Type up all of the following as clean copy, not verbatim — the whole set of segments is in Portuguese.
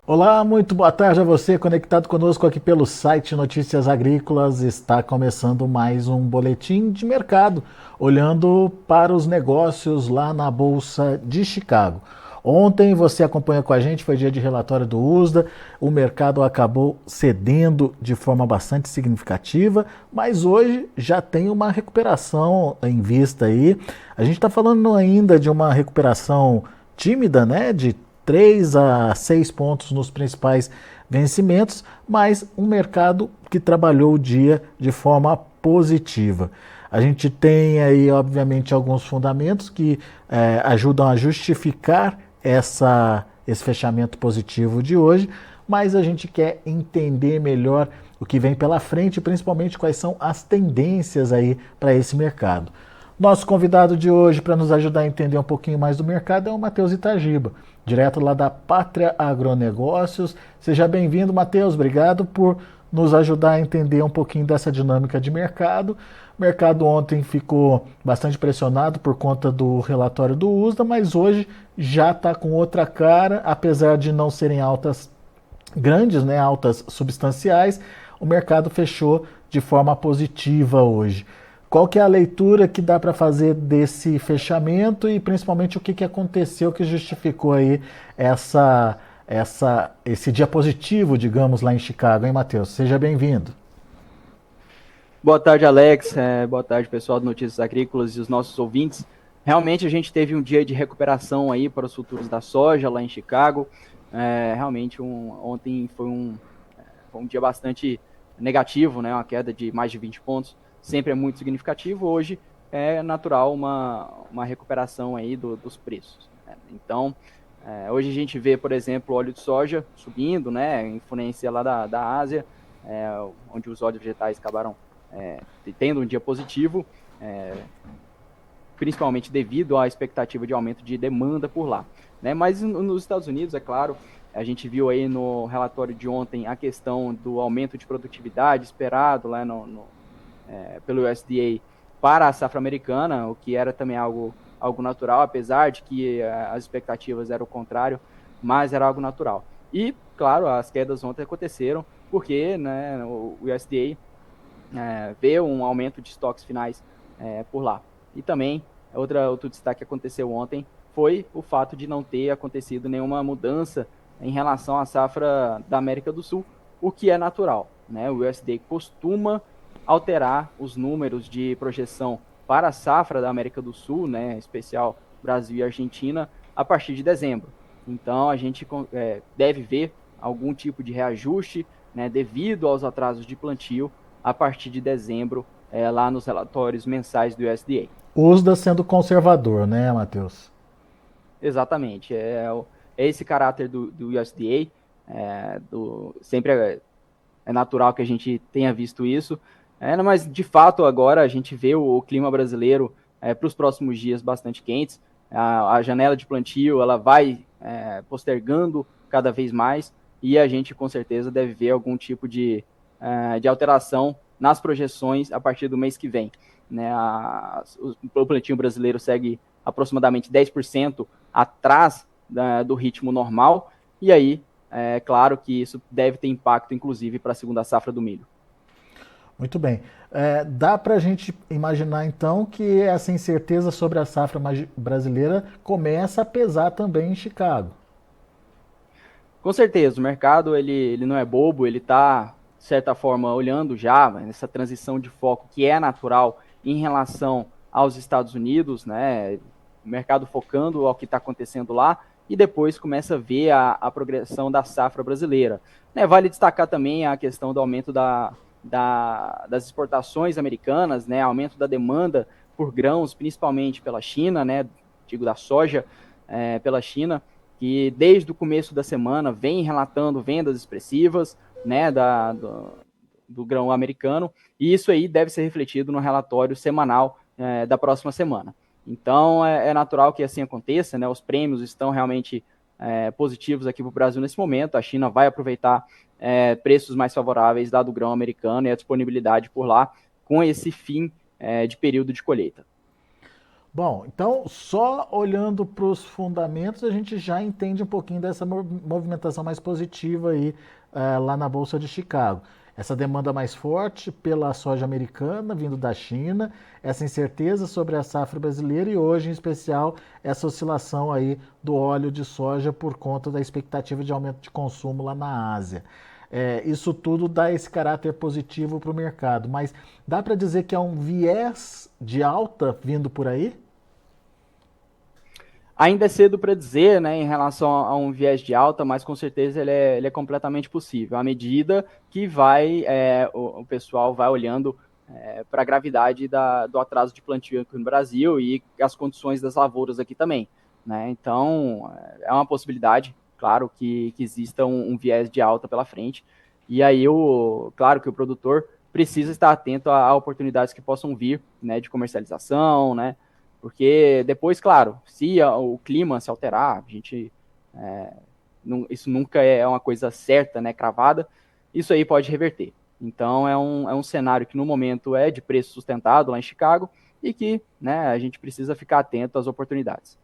Olá, muito boa tarde a você conectado conosco aqui pelo site Notícias Agrícolas. Está começando mais um boletim de mercado, olhando para os negócios lá na Bolsa de Chicago. Ontem você acompanha com a gente, foi dia de relatório do USDA, o mercado acabou cedendo de forma bastante significativa, mas hoje já tem uma recuperação em vista aí. A gente está falando ainda de uma recuperação tímida, né, de 3 a 6 pontos nos principais vencimentos, mas um mercado que trabalhou o dia de forma positiva. A gente tem aí, obviamente, alguns fundamentos que ajudam a justificar esse fechamento positivo de hoje, mas a gente quer entender melhor o que vem pela frente, principalmente quais são as tendências aí para esse mercado. Nosso convidado de hoje para nos ajudar a entender um pouquinho mais do mercado é o Matheus Itagiba, direto lá da Pátria Agronegócios. Seja bem-vindo, Matheus. Obrigado por nos ajudar a entender um pouquinho dessa dinâmica de mercado. O mercado ontem ficou bastante pressionado por conta do relatório do USDA, mas hoje já está com outra cara, apesar de não serem altas grandes, né, altas substanciais, o mercado fechou de forma positiva hoje. Qual que é a leitura que dá para fazer desse fechamento e principalmente o que aconteceu que justificou aí esse dia positivo, digamos, lá em Chicago, hein, Matheus? Seja bem-vindo. Boa tarde, Alex. Boa tarde, pessoal do Notícias Agrícolas e os nossos ouvintes. Realmente a gente teve um dia de recuperação aí para os futuros da soja lá em Chicago. Realmente ontem foi um dia bastante negativo, né? Uma queda de mais de 20 pontos. Sempre é muito significativo. Hoje é natural uma recuperação aí dos preços, né? Então, hoje a gente vê, por exemplo, o óleo de soja subindo, né? Influência lá da Ásia, onde os óleos vegetais acabaram tendo um dia positivo, principalmente devido à expectativa de aumento de demanda por lá, né? Mas nos Estados Unidos, é claro, a gente viu aí no relatório de ontem a questão do aumento de produtividade esperado lá pelo USDA para a safra americana, o que era também algo natural, apesar de que as expectativas eram o contrário, mas era algo natural. E, claro, as quedas ontem aconteceram porque, né, o USDA vê um aumento de estoques finais por lá. E também, outro destaque que aconteceu ontem foi o fato de não ter acontecido nenhuma mudança em relação à safra da América do Sul, o que é natural, né? O USDA costuma alterar os números de projeção para a safra da América do Sul, né, em especial Brasil e Argentina, a partir de dezembro. Então, a gente deve ver algum tipo de reajuste, né, devido aos atrasos de plantio a partir de dezembro, lá nos relatórios mensais do USDA. USDA sendo conservador, né, Matheus? Exatamente. É esse caráter do USDA, sempre é natural que a gente tenha visto isso, mas de fato agora a gente vê o clima brasileiro para os próximos dias bastante quentes. A janela de plantio ela vai postergando cada vez mais e a gente com certeza deve ver algum tipo de alteração nas projeções a partir do mês que vem, né? O plantio brasileiro segue aproximadamente 10% atrás do ritmo normal, e aí é claro que isso deve ter impacto, inclusive, para a segunda safra do milho. Muito bem. Dá para a gente imaginar então que essa incerteza sobre a safra brasileira começa a pesar também em Chicago. Com certeza, o mercado ele não é bobo, ele está, de certa forma, olhando já nessa transição de foco que é natural em relação aos Estados Unidos, né? O mercado focando ao que está acontecendo lá e depois começa a ver a progressão da safra brasileira, né? Vale destacar também a questão do aumento das exportações americanas, né? Aumento da demanda por grãos, principalmente pela China, né? Digo da soja pela China, que desde o começo da semana vem relatando vendas expressivas, né, do grão americano, e isso aí deve ser refletido no relatório semanal da próxima semana. Então, é natural que assim aconteça, né, os prêmios estão realmente positivos aqui para o Brasil nesse momento, a China vai aproveitar preços mais favoráveis lá do grão americano e a disponibilidade por lá com esse fim de período de colheita. Bom, então só olhando para os fundamentos a gente já entende um pouquinho dessa movimentação mais positiva aí lá na Bolsa de Chicago. Essa demanda mais forte pela soja americana vindo da China, essa incerteza sobre a safra brasileira e hoje, em especial, essa oscilação aí do óleo de soja por conta da expectativa de aumento de consumo lá na Ásia. Isso tudo dá esse caráter positivo para o mercado, mas dá para dizer que é um viés de alta vindo por aí? Ainda é cedo para dizer, né, em relação a um viés de alta, mas com certeza ele é completamente possível, à medida que o pessoal vai olhando para a gravidade do atraso de plantio aqui no Brasil e as condições das lavouras aqui também. Né? Então, é uma possibilidade, claro, que exista um viés de alta pela frente. E aí, claro que o produtor precisa estar atento a oportunidades que possam vir, né, de comercialização, né, porque depois, claro, se o clima se alterar, a gente isso nunca é uma coisa certa, né, cravada, isso aí pode reverter. Então é um cenário que no momento é de preço sustentado lá em Chicago e que, né, a gente precisa ficar atento às oportunidades.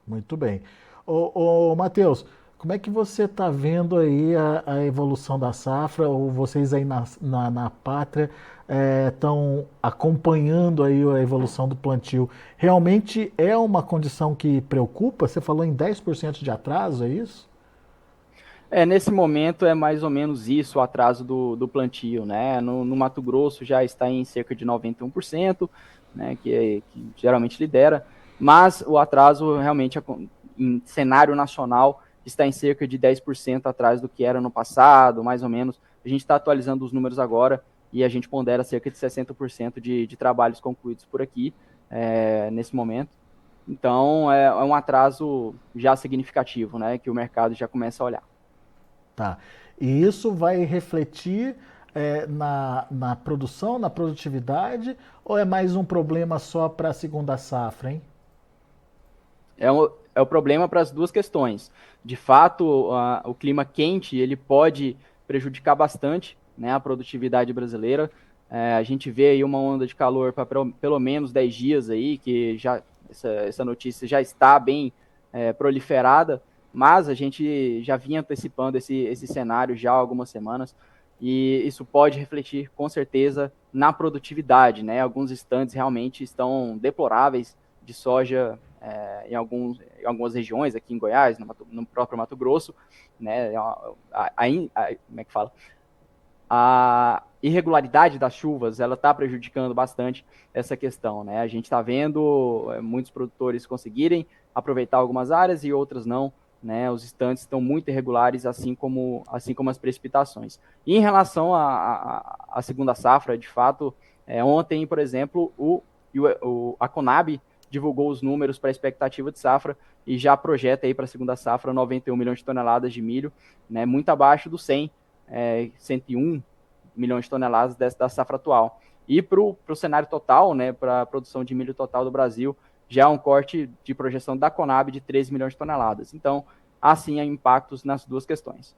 Muito bem. Ô Matheus, como é que você está vendo aí a evolução da safra, ou vocês aí na pátria estão acompanhando aí a evolução do plantio? Realmente é uma condição que preocupa? Você falou em 10% de atraso, é isso? Nesse momento é mais ou menos isso o atraso do plantio, né? No Mato Grosso já está em cerca de 91%, né? Que geralmente lidera, mas o atraso realmente em cenário nacional está em cerca de 10% atrás do que era no passado, mais ou menos. A gente está atualizando os números agora e a gente pondera cerca de 60% de trabalhos concluídos por aqui, nesse momento. Então, é um atraso já significativo, né? Que o mercado já começa a olhar. Tá. E isso vai refletir na produção, na produtividade, ou é mais um problema só para a segunda safra, hein? É o problema para as duas questões. De fato, o clima quente ele pode prejudicar bastante, né, a produtividade brasileira. A gente vê aí uma onda de calor para pelo menos 10 dias aí, que já essa notícia já está bem proliferada, mas a gente já vinha antecipando esse cenário já há algumas semanas, e isso pode refletir com certeza na produtividade, né? Alguns estandes realmente estão deploráveis de soja em algumas regiões, aqui em Goiás, no próprio Mato Grosso, né? Como é que fala? A irregularidade das chuvas, ela está prejudicando bastante essa questão, né? A gente está vendo muitos produtores conseguirem aproveitar algumas áreas e outras não, né? Os estantes estão muito irregulares, assim como as precipitações. E em relação à segunda safra, de fato, ontem, por exemplo, a Conab divulgou os números para a expectativa de safra e já projeta aí para a segunda safra 91 milhões de toneladas de milho, né? Muito abaixo do 101 milhões de toneladas da safra atual. E para o cenário total, né, para a produção de milho total do Brasil, já há um corte de projeção da Conab de 13 milhões de toneladas. Então, há sim impactos nas duas questões.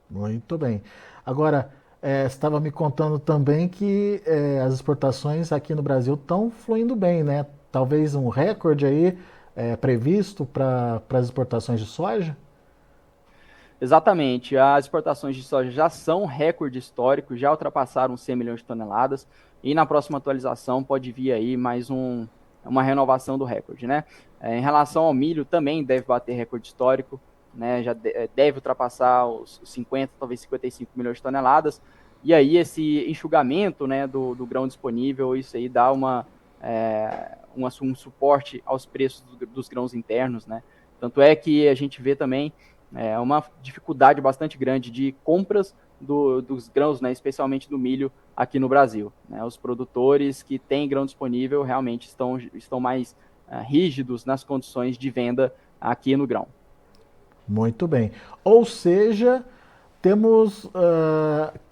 Muito bem. Agora, você estava me contando também que as exportações aqui no Brasil estão fluindo bem, né? Talvez um recorde aí previsto para as exportações de soja? Exatamente. As exportações de soja já são recorde histórico, já ultrapassaram 100 milhões de toneladas e na próxima atualização pode vir aí mais uma renovação do recorde, né? Em relação ao milho, também deve bater recorde histórico, né? Já deve ultrapassar os 50, talvez 55 milhões de toneladas. E aí esse enxugamento, né, do grão disponível, isso aí dá um suporte aos preços dos grãos internos, né? Tanto é que a gente vê também uma dificuldade bastante grande de compras dos grãos, né, especialmente do milho aqui no Brasil. Né? Os produtores que têm grão disponível realmente estão mais rígidos nas condições de venda aqui no grão. Muito bem. Ou seja, temos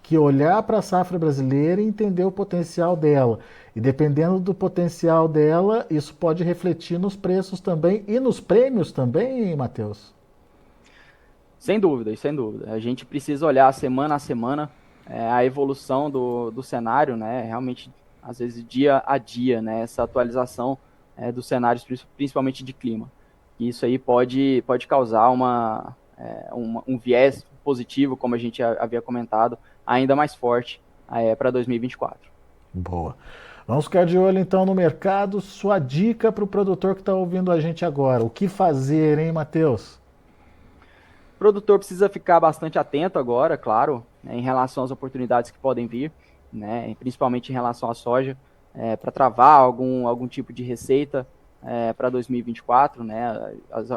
que olhar para a safra brasileira e entender o potencial dela. E dependendo do potencial dela, isso pode refletir nos preços também e nos prêmios também, Matheus? Sem dúvida, sem dúvida. A gente precisa olhar semana a semana a evolução do cenário, né? Realmente, às vezes, dia a dia, né? Essa atualização dos cenários, principalmente de clima. Isso aí pode causar um viés positivo, como a gente havia comentado, ainda mais forte para 2024. Boa. Vamos ficar de olho então no mercado. Sua dica para o produtor que está ouvindo a gente agora. O que fazer, hein, Matheus? O produtor precisa ficar bastante atento agora, claro, em relação às oportunidades que podem vir, né, principalmente em relação à soja, para travar algum tipo de receita para 2024. Né,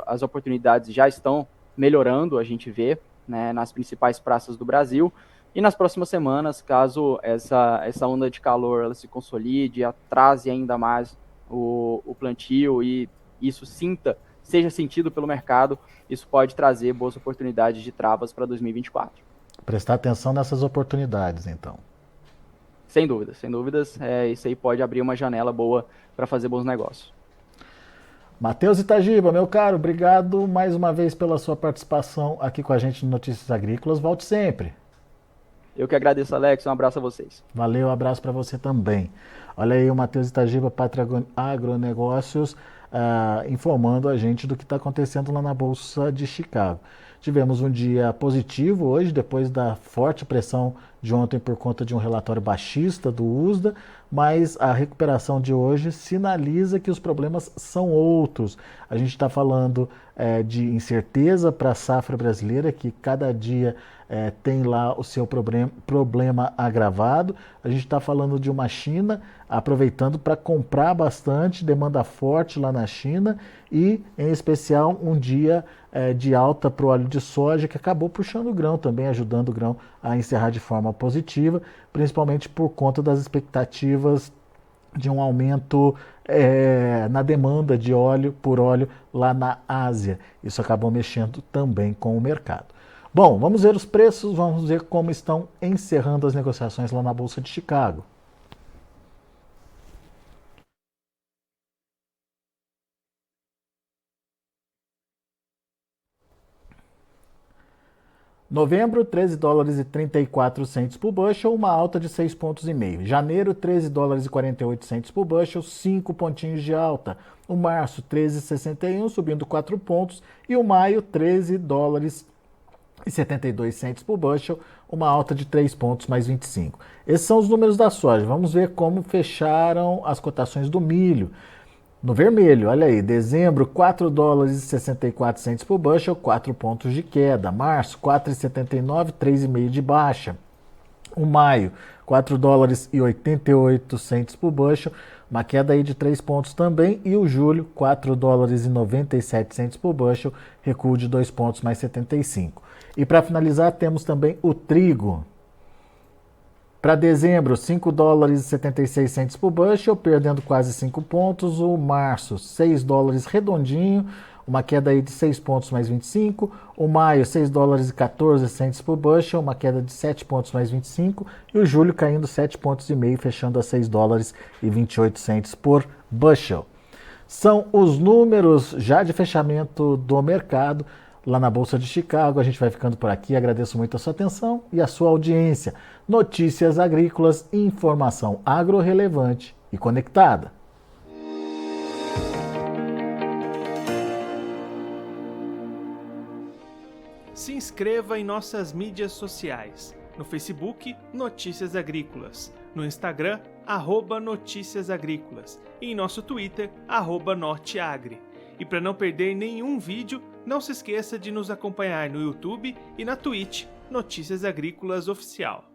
as oportunidades já estão melhorando, a gente vê, né, nas principais praças do Brasil. E nas próximas semanas, caso essa onda de calor ela se consolide, atrase ainda mais o plantio e isso seja sentido pelo mercado, isso pode trazer boas oportunidades de travas para 2024. Prestar atenção nessas oportunidades, então. Sem dúvidas, sem dúvidas. Isso aí pode abrir uma janela boa para fazer bons negócios. Matheus Itagiba, meu caro, obrigado mais uma vez pela sua participação aqui com a gente no Notícias Agrícolas. Volte sempre. Eu que agradeço, Alex. Um abraço a vocês. Valeu, um abraço para você também. Olha aí o Matheus Itagiba, Pátria Agronegócios, informando a gente do que está acontecendo lá na Bolsa de Chicago. Tivemos um dia positivo hoje, depois da forte pressão de ontem por conta de um relatório baixista do USDA, mas a recuperação de hoje sinaliza que os problemas são outros. A gente está falando de incerteza para a safra brasileira, que cada dia tem lá o seu problema agravado. A gente está falando de uma China aproveitando para comprar bastante, demanda forte lá na China e, em especial, um dia de alta para o óleo de soja que acabou puxando o grão também, ajudando o grão a encerrar de forma positiva, principalmente por conta das expectativas de um aumento na demanda de óleo por óleo lá na Ásia. Isso acabou mexendo também com o mercado. Bom, vamos ver os preços, vamos ver como estão encerrando as negociações lá na Bolsa de Chicago. Novembro, 13 dólares e 34 centes por bushel, uma alta de 6,5 pontos. Janeiro, 13 dólares e 48 centes por bushel, 5 pontinhos de alta. O março, 13,61, subindo 4 pontos. E o maio, 13 dólares e 72 centes por bushel, uma alta de 3 pontos mais 25. Esses são os números da soja. Vamos ver como fecharam as cotações do milho. No vermelho, olha aí, dezembro, 4 dólares e 64 centes por bushel, 4 pontos de queda. Março, 4,79, 3,5 de baixa. O maio, 4 dólares e 88 centes por bushel, uma queda aí de 3 pontos também. E o julho, 4 dólares e 97 centes por bushel, recuo de 2 pontos mais 75. E para finalizar, temos também o trigo. Para dezembro, 5 dólares e 76 centes por bushel, perdendo quase 5 pontos. O março, 6 dólares redondinho, uma queda aí de 6 pontos mais 25. O maio, 6 dólares e 14 centes por bushel, uma queda de 7 pontos mais 25. E o julho caindo 7 pontos e meio, fechando a 6 dólares e 28 centes por bushel. São os números já de fechamento do mercado lá na Bolsa de Chicago. A gente vai ficando por aqui. Agradeço muito a sua atenção e a sua audiência. Notícias agrícolas, informação agro-relevante e conectada. Se inscreva em nossas mídias sociais. No Facebook, Notícias Agrícolas. No Instagram, @Notícias Agrícolas. E em nosso Twitter, @Norteagri. E para não perder nenhum vídeo, não se esqueça de nos acompanhar no YouTube e na Twitch, Notícias Agrícolas Oficial.